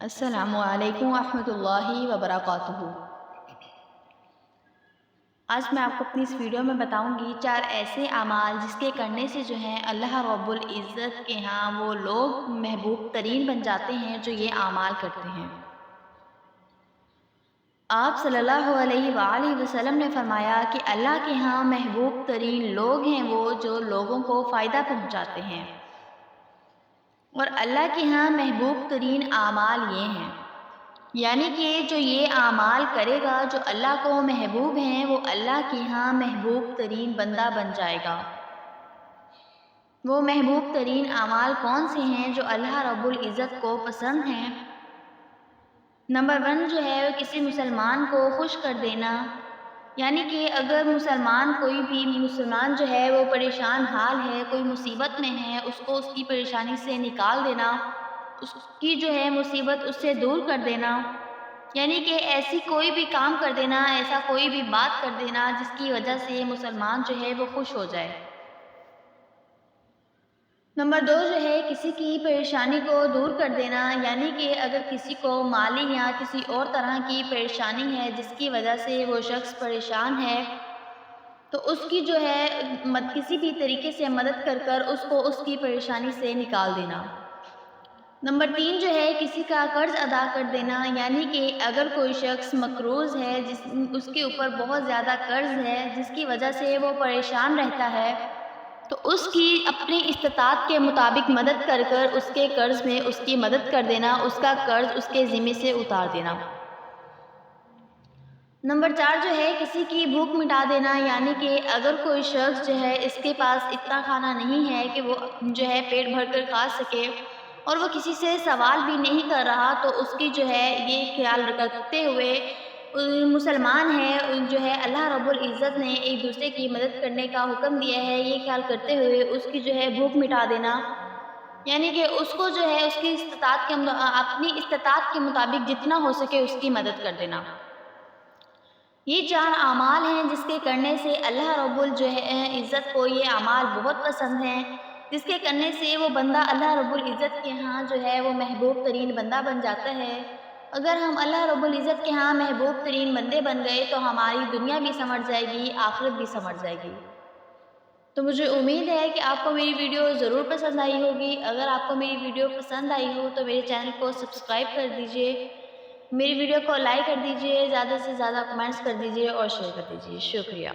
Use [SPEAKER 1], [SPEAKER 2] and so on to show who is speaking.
[SPEAKER 1] السلام علیکم ورحمۃ اللہ وبرکاتہ۔ آج میں آپ کو اپنی اس ویڈیو میں بتاؤں گی 4 ایسے اعمال جس کے کرنے سے جو ہے اللہ رب العزت کے ہاں وہ لوگ محبوب ترین بن جاتے ہیں جو یہ اعمال کرتے ہیں۔ آپ صلی اللہ علیہ وآلہ وسلم نے فرمایا کہ اللہ کے ہاں محبوب ترین لوگ ہیں وہ جو لوگوں کو فائدہ پہنچاتے ہیں، اور اللہ کے ہاں محبوب ترین اعمال یہ ہیں، یعنی کہ جو یہ اعمال کرے گا جو اللہ کو محبوب ہیں وہ اللہ کے ہاں محبوب ترین بندہ بن جائے گا۔ وہ محبوب ترین اعمال کون سے ہیں جو اللہ رب العزت کو پسند ہیں؟ نمبر 1 جو ہے وہ کسی مسلمان کو خوش کر دینا، یعنی کہ اگر کوئی بھی مسلمان جو ہے وہ پریشان حال ہے، کوئی مصیبت میں ہے، اس کو اس کی پریشانی سے نکال دینا، اس کی جو ہے مصیبت اس سے دور کر دینا، یعنی کہ ایسی کوئی بھی کام کر دینا، ایسا کوئی بھی بات کر دینا جس کی وجہ سے مسلمان جو ہے وہ خوش ہو جائے۔ نمبر 2 جو ہے کسی کی پریشانی کو دور کر دینا، یعنی کہ اگر کسی کو مالی یا کسی اور طرح کی پریشانی ہے جس کی وجہ سے وہ شخص پریشان ہے تو اس کی جو ہے کسی بھی طریقے سے مدد کر کر اس کو اس کی پریشانی سے نکال دینا۔ نمبر 3 جو ہے کسی کا قرض ادا کر دینا، یعنی کہ اگر کوئی شخص مقروض ہے، اس کے اوپر بہت زیادہ قرض ہے جس کی وجہ سے وہ پریشان رہتا ہے، تو اس کی اپنی استطاعت کے مطابق مدد کر کر اس کے قرض میں اس کی مدد کر دینا، اس کا قرض اس کے ذمے سے اتار دینا۔ نمبر 4 جو ہے کسی کی بھوک مٹا دینا، یعنی کہ اگر کوئی شخص جو ہے اس کے پاس اتنا کھانا نہیں ہے کہ وہ جو ہے پیٹ بھر کر کھا سکے اور وہ کسی سے سوال بھی نہیں کر رہا، تو اس کی جو ہے یہ خیال رکھتے ہوئے مسلمان ہے جو ہے اللہ رب العزت نے ایک دوسرے کی مدد کرنے کا حکم دیا ہے، یہ خیال کرتے ہوئے اس کی جو ہے بھوک مٹا دینا، یعنی کہ اس کو جو ہے اس کی اپنی استطاعت کے مطابق جتنا ہو سکے اس کی مدد کر دینا۔ یہ 4 اعمال ہیں جس کے کرنے سے اللہ رب العزت کو یہ اعمال بہت پسند ہیں، جس کے کرنے سے وہ بندہ اللہ رب العزت کے ہاں جو ہے وہ محبوب ترین بندہ بن جاتا ہے۔ اگر ہم اللہ رب العزت کے ہاں محبوب ترین بندے بن گئے تو ہماری دنیا بھی سمجھ جائے گی، آخرت بھی سمجھ جائے گی۔ تو مجھے امید ہے کہ آپ کو میری ویڈیو ضرور پسند آئی ہوگی۔ اگر آپ کو میری ویڈیو پسند آئی ہو تو میرے چینل کو سبسکرائب کر دیجئے، میری ویڈیو کو لائک کر دیجئے، زیادہ سے زیادہ کمنٹس کر دیجئے اور شیئر کر دیجئے۔ شکریہ۔